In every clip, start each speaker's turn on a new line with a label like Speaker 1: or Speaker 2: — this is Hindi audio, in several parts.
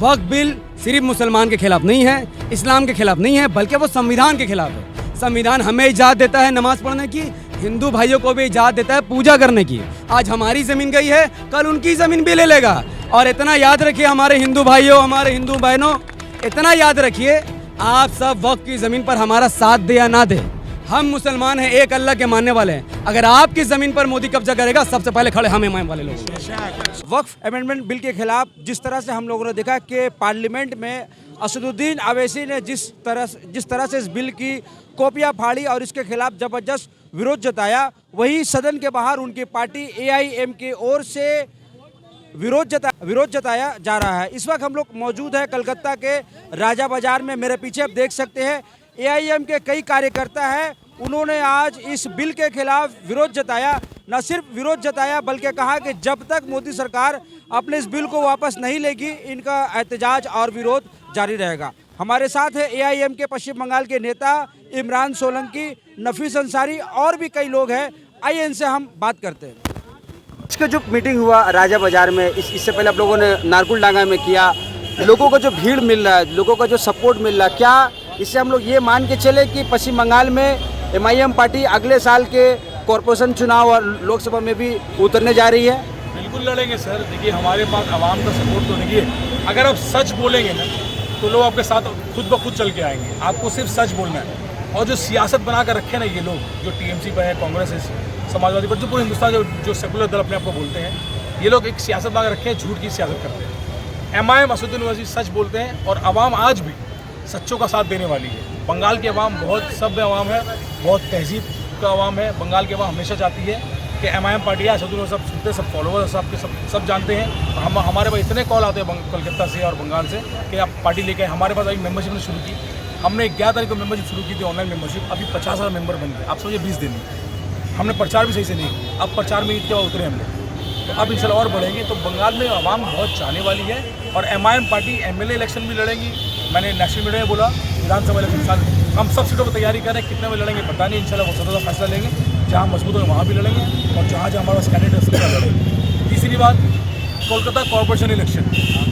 Speaker 1: वक्फ बिल सिर्फ मुसलमान के खिलाफ नहीं है, इस्लाम के खिलाफ नहीं है, बल्कि वो संविधान के खिलाफ है। संविधान हमें इजाज़त देता है नमाज पढ़ने की, हिंदू भाइयों को भी इजाज़त देता है पूजा करने की। आज हमारी ज़मीन गई है, कल उनकी ज़मीन भी ले लेगा। और इतना याद रखिए हमारे हिंदू भाइयों, हमारे हिंदू बहनों, इतना याद रखिए, आप सब वक्फ की ज़मीन पर हमारा साथ दे या ना दे, हम मुसलमान हैं, एक अल्लाह के मानने वाले हैं। अगर आपकी ज़मीन पर मोदी कब्जा करेगा, सबसे पहले खड़े हम इमाम वाले लोग।
Speaker 2: वक्फ अमेंडमेंट बिल के खिलाफ जिस तरह से हम लोगों ने देखा कि पार्लियामेंट में असदुद्दीन अवैसी ने जिस तरह से इस बिल की कॉपियां फाड़ी और इसके खिलाफ ज़बरदस्त विरोध जताया, वही सदन के बाहर उनकी पार्टी AIM की ओर से विरोध जताया जा रहा है। इस वक्त हम लोग मौजूद है कलकत्ता के राजा बाजार में। मेरे पीछे आप देख सकते हैं AIM के कई कार्यकर्ता हैं, उन्होंने आज इस बिल के खिलाफ विरोध जताया। न सिर्फ विरोध जताया बल्कि कहा कि जब तक मोदी सरकार अपने इस बिल को वापस नहीं लेगी, इनका एहतजाज और विरोध जारी रहेगा। हमारे साथ है AIM के पश्चिम बंगाल के नेता इमरान सोलंकी, नफीस अंसारी और भी कई लोग हैं। आइए इनसे हम बात करते हैं। इसका जो मीटिंग हुआ राजा बाजार में, इससे पहले आप लोगों ने नारकुलडांगा में किया, लोगों को जो भीड़ मिल रहा है, लोगों का जो सपोर्ट मिल रहा है, क्या इससे हम लोग ये मान के चले कि पश्चिम बंगाल में MIM पार्टी अगले साल के कॉरपोरेशन चुनाव और लोकसभा में भी उतरने जा रही है?
Speaker 3: बिल्कुल लड़ेंगे सर। देखिए हमारे पास आवाम का सपोर्ट तो नहीं है। अगर आप सच बोलेंगे ना तो लोग आपके साथ खुद ब खुद चल के आएंगे। आपको सिर्फ सच बोलना है। और जो सियासत बना कर रखे ना ये लोग, जो TMC पर है, कांग्रेस है, समाजवादी पर, जो पूरे हिंदुस्तान जो सेकुलर दल अपने आप को बोलते हैं, ये लोग एक सियासत बना कर रखे हैं, झूठ की सियासत करते हैं। MIM असदुद्दीन ओवैसी सच बोलते हैं और आवाम आज भी सच्चों का साथ देने वाली है। बंगाल की आवाम बहुत सभ्य आवाम है, बहुत तहजीब का आवाम है। बंगाल की आवाम हमेशा चाहती है कि MIM पार्टी है, असदुद्दीन सब सुनते, सब फॉलोअर्स सब जानते हैं। हमारे पास इतने कॉल आते हैं कलकत्ता से और बंगाल से कि आप पार्टी लेके आए। हमारे पास अभी मेंबरशिप ने शुरू की, हमने 11 तारीख को मेंबरशिप शुरू की थी, ऑनलाइन मेंबरशिप। अभी 50,000 मेंबर बन गए। आप समझिए 20 दिन में। हमने प्रचार भी सही से नहीं किया। अब प्रचार में ईद के बाद उतरे हम लोग, तो अब इंशाल्लाह और बढ़ेंगे। तो बंगाल में आवाम बहुत चाहने वाली है और MIM पार्टी MLA इलेक्शन भी लड़ेंगी। मैंने नेशनल मीडिया में बोला विधानसभा इलेक्शन साल हम सब सीटों पर तैयारी कर रहे हैं। कितने में लड़ेंगे पता नहीं, इंशाल्लाह वो सदर का फैसला लेंगे। जहाँ मजबूत होगा वहाँ भी लड़ेंगे और जहाँ हमारे पास कैंडिडेट है सबका लड़ेंगे। तीसरी बात, Kolkata corporation election.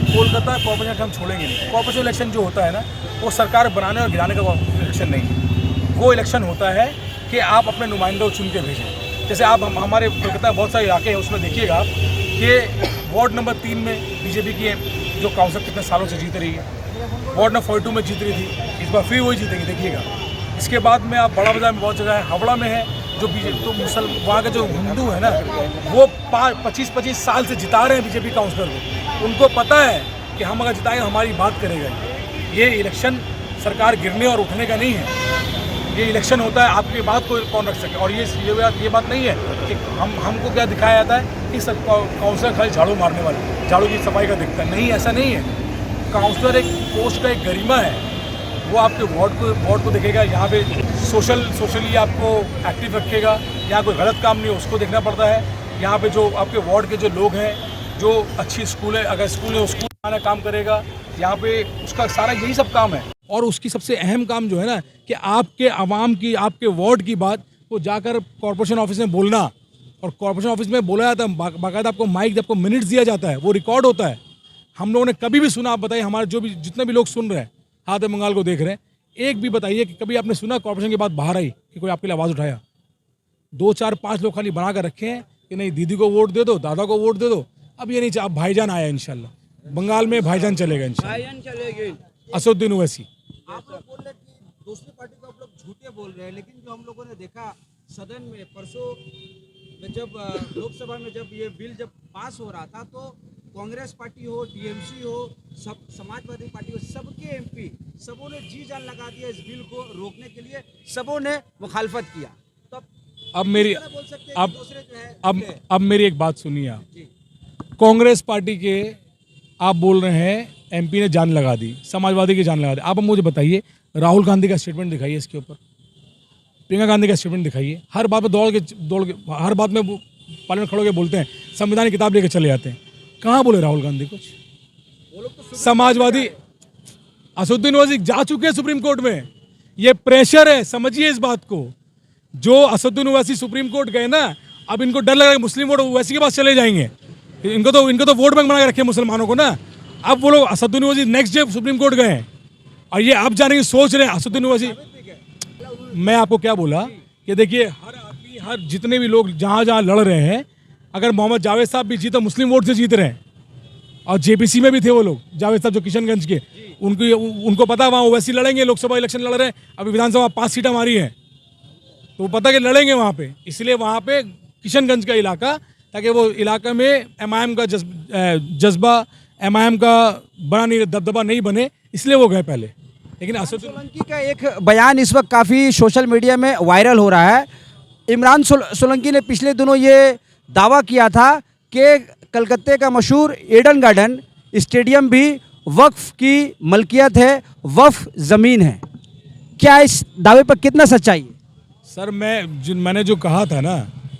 Speaker 3: Kolkata corporation हम छोड़ेंगे नहीं। कॉर्पोरेशन इलेक्शन जो होता है ना, वो सरकार बनाने और गिराने का इलेक्शन नहीं है। वो इलेक्शन होता है कि आप अपने नुमाइंदों को चुन के भेजें। जैसे आप हमारे कोलकाता में बहुत सारे इलाके हैं, उसमें देखिएगा आप कि वार्ड नंबर 3 में BJP की जो काउंसिल कितने सालों से जीत रही है, वार्ड नंबर 42 में जीत रही थी, इस बार फिर वही जीतेंगे, देखिएगा। इसके बाद में आप बड़ा बाजार में बहुत जगह है, हावड़ा में है, जो BJP तो वहाँ के जो हिंदू है ना, वो 25-25 साल से जिता रहे हैं BJP काउंसलर को। उनको पता है कि हम अगर जिताएंगे हमारी बात करेगा। ये इलेक्शन सरकार गिरने और उठने का नहीं है। ये इलेक्शन होता है आपकी बात को कौन रख सके। और ये बात नहीं है कि हमको क्या दिखाया जाता है कि सब काउंसलर खाली झाड़ू मारने वाले, झाड़ू की सफाई का दिखता है। नहीं, ऐसा नहीं है। काउंसलर एक पोस्ट का एक गरिमा है। वो आपके वार्ड को देखेगा, यहाँ पे सोशली आपको एक्टिव रखेगा। यहाँ कोई गलत काम नहीं है उसको देखना पड़ता है। यहाँ पे जो आपके वार्ड के जो लोग हैं, जो अच्छी स्कूल है, अगर स्कूल है स्कूल आना काम करेगा, यहाँ पे उसका सारा यही सब काम है। और उसकी सबसे अहम काम जो है ना कि आपके आवाम की, आपके वार्ड की बात वो जाकर कॉर्पोरेशन ऑफिस में बोलना। और कॉर्पोरेशन ऑफिस में बोला जाता है, बाकायदा आपको माइक, आपको मिनट्स दिया जाता है, वो रिकॉर्ड होता है। हम लोगों ने कभी भी सुना, आप बताइए, हमारे जो भी जितने भी लोग सुन रहे हैं, हाथ बंगाल को देख रहे हैं, एक भी बताइए कि कभी आपने सुना कॉर्पोरेशन की बात बाहर आई कि कोई आपके लिए आवाज़ उठाया? 2, 4, 5 लोग खाली बना कर रखे हैं कि नहीं दीदी को वोट दे दो, दादा को वोट दे दो। अब ये नहीं चाहिए। अब भाईजान आया इंशाल्लाह, बंगाल में भाईजान चलेगा इंशाल्लाह। असदुद्दीन ओवैसी।
Speaker 2: आप लोग बोल रहे कि दूसरी पार्टी को आप लोग झूठे बोल रहे हैं, लेकिन जो हम लोगों ने देखा सदन में परसों में, जब लोकसभा में जब ये बिल जब पास हो रहा था, तो कांग्रेस पार्टी हो, TMC हो, सब समाजवादी पार्टी हो, सबके MP सबों ने जी जान लगा दिया इस बिल को रोकने के लिए, सबों ने मुखालफत किया। तो
Speaker 3: अब मेरी
Speaker 2: बोल सकते हैं कि दूसरे जो है
Speaker 3: अब मेरी एक बात सुनिए आप। कांग्रेस पार्टी के आप बोल रहे हैं MP ने जान लगा दी, समाजवादी की जान लगा दी। आप मुझे बताइए, राहुल गांधी का स्टेटमेंट दिखाइए इसके ऊपर, प्रियंका गांधी का स्टेटमेंट दिखाइए। हर बात में दौड़ के हर बात में पार्लियामेंट खड़े होकर बोलते हैं, संविधान की किताब लेकर चले जाते हैं। कहाँ बोले राहुल गांधी कुछ? समाजवादी असदुद्दीन ओवैसी जा चुके हैं सुप्रीम कोर्ट में। ये प्रेशर है, समझिए इस बात को। जो असदुद्दीन ओवैसी सुप्रीम कोर्ट गए ना, अब इनको डर लग रहा है मुस्लिम वोट ओवैसी के पास चले जाएंगे। इनको तो वोट बैंक बना के रखे मुसलमानों को ना। अब वो लोग Asaduddin Owaisi next day supreme court गए हैं और ये अब जाने की सोच रहे हैं असदुद्दीन ओवैसी। मैं आपको क्या बोला कि देखिए हर आदमी, हर जितने भी लोग जहाँ जहाँ लड़ रहे हैं, अगर मोहम्मद जावेद साहब भी जीते मुस्लिम वोट से जीत रहे हैं, और जेपीसी में भी थे वो लोग, जावेद साहब जो किशनगंज के, उनको पता वहाँ ओवैसी लड़ेंगे, लोकसभा इलेक्शन लड़ रहे हैं, अभी विधानसभा 5 सीटें हमारी हैं, तो वो पता कि लड़ेंगे वहाँ पे, इसलिए वहाँ पे किशनगंज का इलाका, ताकि वो इलाका में एमआईएम का जज्बा, एमआईएम का बड़ा नहीं दबदबा नहीं बने, इसलिए वो गए पहले। लेकिन
Speaker 2: सोलंकी का एक बयान इस वक्त काफ़ी सोशल मीडिया में वायरल हो रहा है। इमरान सोलंकी ने पिछले दिनों ये दावा किया था कि कलकत्ते का मशहूर ईडन गार्डन स्टेडियम भी वक्फ की मलकियत है, वक्फ ज़मीन है। क्या इस दावे पर कितना सच्चाई है?
Speaker 3: सर मैंने जो कहा था ना,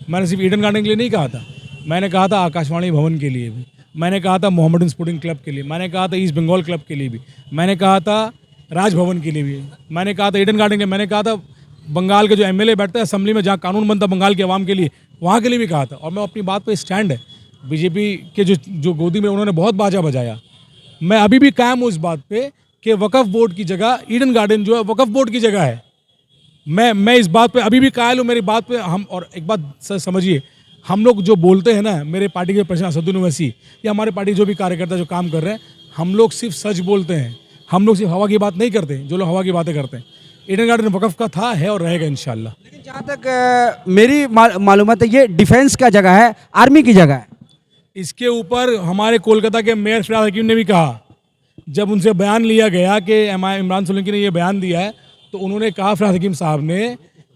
Speaker 3: मैंने सिर्फ ईडन गार्डन के लिए नहीं कहा था, मैंने कहा था आकाशवाणी भवन के लिए भी, मैंने कहा था मोहम्मडन स्पोर्टिंग क्लब के लिए, मैंने कहा था ईस्ट बंगाल क्लब के लिए भी, मैंने कहा था राजभवन के लिए भी, मैंने कहा था ईडन गार्डन के, मैंने कहा था बंगाल के जो एमएलए बैठते हैं असेंबली में जहाँ कानून बनता बंगाल के अवाम के लिए, वहाँ के लिए भी कहा था। और मैं अपनी बात पे स्टैंड है। बीजेपी के जो गोदी में उन्होंने बहुत बाजा बजाया, मैं अभी भी कायम हूँ इस बात पे कि वक्फ बोर्ड की जगह ईडन गार्डन जो है वक्फ बोर्ड की जगह है। मैं इस बात पे अभी भी कायल हूँ, मेरी बात पे हम। और एक बात सर समझिए, हम लोग जो बोलते हैं ना, मेरे पार्टी के प्रेसिडेंट असदुद्दीन ओवैसी या हमारे पार्टी जो भी कार्यकर्ता जो काम कर रहे हैं, हम लोग सिर्फ सच बोलते हैं, हम लोग सिर्फ हवा की बात नहीं करते। जो लोग हवा की बातें करते हैं, ईडन गार्डन वक्फ का था, है और रहेगा इंशाल्लाह।
Speaker 2: लेकिन जहाँ तक मेरी मालूमात है, ये डिफेंस का जगह है, आर्मी की जगह है।
Speaker 3: इसके ऊपर हमारे कोलकाता के मेयर फिराद हकीम ने भी कहा, जब उनसे बयान लिया गया कि इमरान सोलंकी ने ये बयान दिया है, तो उन्होंने कहा फिराद हकीम साहब ने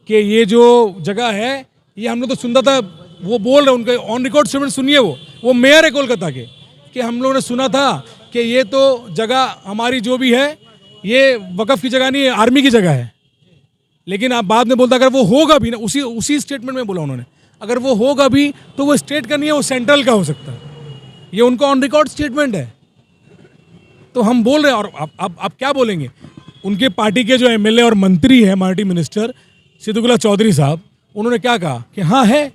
Speaker 3: कि ये जो जगह है, ये हम लोग तो सुनता था, वो बोल रहे, उनके ऑन रिकॉर्ड स्टेटमेंट सुनिए, वो मेयर है कोलकाता के, कि हम लोगों ने सुना था कि ये तो जगह हमारी जो भी है, ये वक्फ की जगह नहीं है, आर्मी की जगह है। लेकिन आप बाद में बोलता अगर वो होगा भी ना, उसी स्टेटमेंट में बोला उन्होंने, अगर वो होगा भी तो वो स्टेट का नहीं है, वो सेंट्रल का हो सकता है। ये उनका ऑन रिकॉर्ड स्टेटमेंट है। तो हम बोल रहे हैं, और अब क्या बोलेंगे? उनके पार्टी के जो एमएलए और मंत्री हैं, माइनॉरिटी मिनिस्टर सिद्दुकुल्ला चौधरी साहब, उन्होंने क्या कहा कि हाँ है,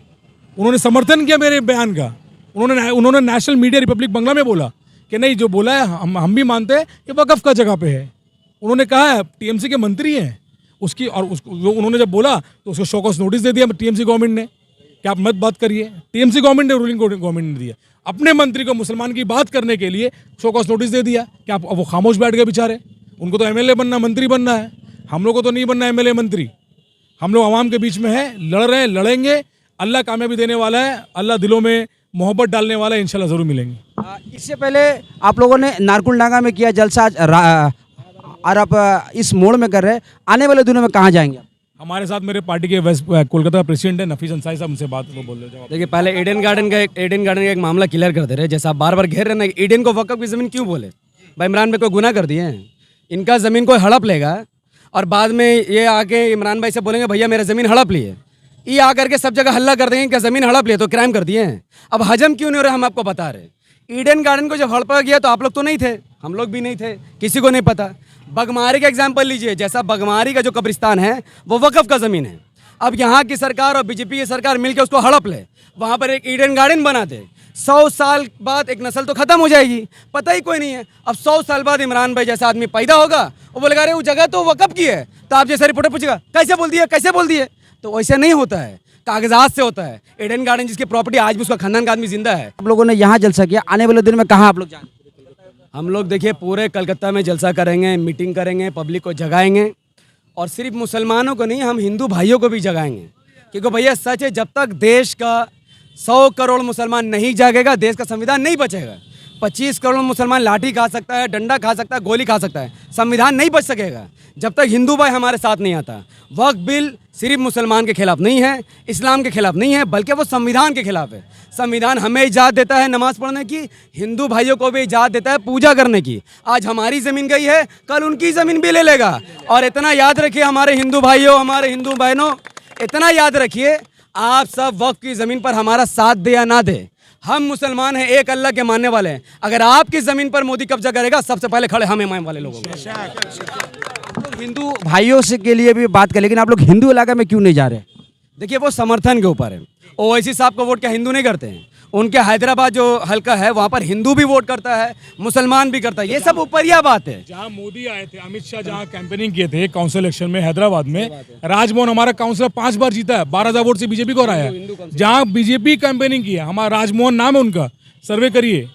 Speaker 3: उन्होंने समर्थन किया मेरे बयान का। उन्होंने नेशनल मीडिया रिपब्लिक बंगला में बोला कि नहीं, जो बोला है हम भी मानते हैं कि वक्फ का जगह पे है। उन्होंने कहा है, टीएमसी के मंत्री हैं उसकी, और उसको उन्होंने जब बोला तो उसको शो कॉज नोटिस दे दिया टीएमसी गवर्नमेंट ने कि आप मत बात करिए। टीएमसी गवर्नमेंट ने, रूलिंग गवर्नमेंट ने दिया, अपने मंत्री को मुसलमान की बात करने के लिए शो कॉज नोटिस दे दिया कि आप, वो खामोश बैठ गए बेचारे। उनको तो एमएलए बनना, मंत्री बनना है, हम लोग को तो नहीं बनना एमएलए मंत्री। हम लोग आवाम के बीच में है, लड़ रहे हैं, लड़ेंगे, अल्लाह कामयाबी देने वाला है, अल्लाह दिलों में मोहब्बत डालने वाला है, इंशाल्लाह ज़रूर मिलेंगे।
Speaker 2: इससे पहले आप लोगों ने नारकुलडांगा में किया जलसा, और आप इस मोड़ में कर रहे हैं, आने वाले दिनों में कहाँ जाएंगे?
Speaker 3: हमारे साथ मेरे पार्टी के वेस्ट कोलकाता का प्रेसिडेंट है नफीस अंसारी साहब, उनसे बात वो बोल रहे हैं।
Speaker 1: देखिए, पहले ईडन गार्डन का एक मामला क्लियर कर दे रहे हैं। जैसा आप बार बार घेर रहे हैं ना, ईडन को वक्फ की ज़मीन क्यों बोले? भाई इमरान भाई कोई गुनाह कर दिए हैं? इनका ज़मीन कोई हड़प लेगा और बाद में ये आके इमरान भाई से बोलेंगे भैया मेरा ज़मीन हड़प लिए, ये आकर के सब जगह हल्ला कर देंगे कि ज़मीन हड़प लिए तो क्राइम कर दिए हैं। अब हजम क्यों नहीं हो रहा, हम आपको बता रहे। ईडन गार्डन को जब हड़पा गया तो आप लोग तो नहीं थे, हम लोग भी नहीं थे, किसी को नहीं पता। बगमारी का एग्जाम्पल लीजिए, जैसा बगमारी का जो कब्रिस्तान है वो वक्फ का ज़मीन है। अब यहाँ की सरकार और बीजेपी की सरकार मिलकर उसको हड़प ले, वहाँ पर एक ईडन गार्डन बना दे, 100 साल बाद एक नस्ल तो खत्म हो जाएगी, पता ही कोई नहीं है। अब 100 साल बाद इमरान भाई जैसा आदमी पैदा होगा, वो बोलेगा अरे वो जगह तो वक्फ की है, तो आप जैसे रिपोर्टर पूछेगा कैसे बोल दिए, कैसे बोल दिए? तो वैसे नहीं होता है, कागजात से होता है। ईडन गार्डन जिसकी प्रॉपर्टी आज भी उसका खानदान का आदमी जिंदा है।
Speaker 2: आप लोगों ने यहाँ जलसा किया, आने वाले दिन में कहाँ आप लोग जाएंगे?
Speaker 1: हम लोग देखिए पूरे कलकत्ता में जलसा करेंगे, मीटिंग करेंगे, पब्लिक को जगाएंगे, और सिर्फ मुसलमानों को नहीं, हम हिंदू भाइयों को भी जगाएंगे। क्योंकि भैया सच है, जब तक देश का 100 करोड़ मुसलमान नहीं जागेगा, देश का संविधान नहीं बचेगा। 25 करोड़ मुसलमान लाठी खा सकता है, डंडा खा सकता है, गोली खा सकता है, संविधान नहीं बच सकेगा जब तक हिंदू भाई हमारे साथ नहीं आता। वक्फ बिल सिर्फ मुसलमान के खिलाफ नहीं है, इस्लाम के खिलाफ नहीं है, बल्कि वो संविधान के खिलाफ है। संविधान हमें इजाज़त देता है नमाज़ पढ़ने की, हिंदू भाइयों को भी इजाज़त देता है पूजा करने की। आज हमारी ज़मीन गई है, कल उनकी ज़मीन भी ले लेगा। और इतना याद रखिए हमारे हिंदू भाइयों, हमारे हिंदू बहनों, इतना याद रखिए, आप सब वक्फ की ज़मीन पर हमारा साथ दे या ना दे, हम मुसलमान हैं, एक अल्लाह के मानने वाले हैं। अगर आपकी ज़मीन पर मोदी कब्जा करेगा, सबसे पहले खड़े हम इमाम वाले लोग होंगे।
Speaker 2: हिंदू भाइयों से के लिए भी बात कर, लेकिन आप लोग हिंदू इलाका में क्यों नहीं जा रहे?
Speaker 1: देखिए वो समर्थन के ऊपर है। ओवैसी साहब को वोट क्या हिंदू नहीं करते हैं? उनके हैदराबाद जो हल्का है वहाँ पर हिंदू भी वोट करता है, मुसलमान भी करता है। ये सब ऊपरिया बात है।
Speaker 3: जहाँ मोदी आए थे, अमित शाह जहाँ कैंपेनिंग किए थे काउंसिल इलेक्शन में हैदराबाद में, राजमोहन हमारा काउंसिलर 5 बार जीता है, 12,000 वोट से बीजेपी को हराया है। जहाँ बीजेपी कैंपेनिंग की है, हमारा राजमोहन नाम है उनका, सर्वे करिए।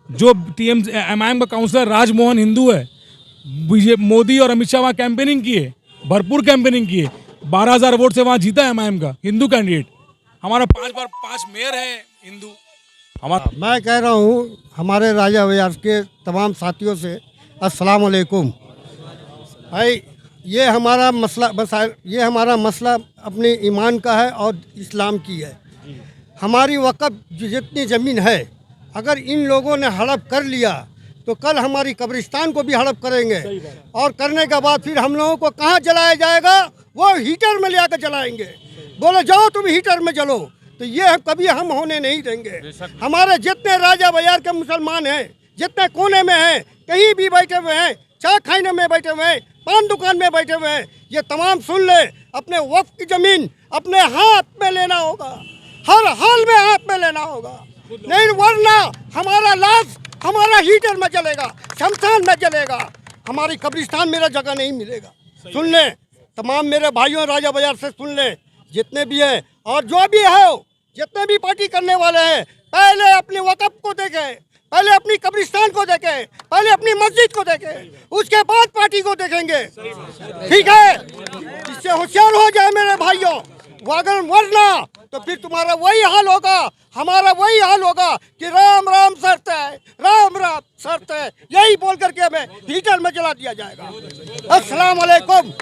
Speaker 3: जो एमआईएम का काउंसिलर राजमोहन हिंदू है, मोदी और अमित शाह वहाँ कैंपेनिंग किए, भरपूर कैंपेनिंग किए, 12,000 वोट से वहाँ जीता है एमआईएम का हिंदू कैंडिडेट। हमारा 5 बार 5 मेयर है हिंदू। हमारा
Speaker 4: मैं कह रहा हूँ हमारे राजा व्यास के तमाम साथियों से अस्सलाम वालेकुम। भाई ये हमारा मसला अपने ईमान का है और इस्लाम की है। हमारी वक़्फ़ जितनी ज़मीन है, अगर इन लोगों ने हड़प कर लिया तो कल हमारी कब्रिस्तान को भी हड़प करेंगे, और करने के बाद फिर हम लोगों को कहाँ जलाया जाएगा? वो हीटर में ले आकर जलाएंगे। बोले जाओ तुम हीटर में जलो, तो ये कभी हम होने नहीं देंगे। हमारे जितने राजा बयार के मुसलमान हैं, जितने कोने में हैं, कहीं भी बैठे हुए हैं, चाय खाने में बैठे हुए हैं, पान दुकान में बैठे हुए हैं, ये तमाम सुन ले, अपने वक्फ की ज़मीन अपने हाथ में लेना होगा, हर हाल में हाथ में लेना होगा, नहीं वरना हमारा लाश हमारा हीटर में जलेगा, शमशान में जलेगा, हमारी कब्रिस्तान मेरा जगह नहीं मिलेगा। सुन ले तमाम मेरे भाइयों राजा बाजार से, सुन ले जितने भी हैं और जो भी है, जितने भी पार्टी करने वाले हैं, पहले अपने वक़्फ़ को देखें, पहले अपनी कब्रिस्तान को देखें, पहले अपनी मस्जिद को देखें, उसके बाद पार्टी को देखेंगे। ठीक है, इससे होशियार हो जाए मेरे भाइयों, अगर वरना तो फिर तुम्हारा वही हाल होगा, हमारा वही हाल होगा कि राम राम शर्त है, राम राम शर्त है, यही बोल करके हमें हीटर में जला दिया जाएगा। अस्सलाम वालेकुम।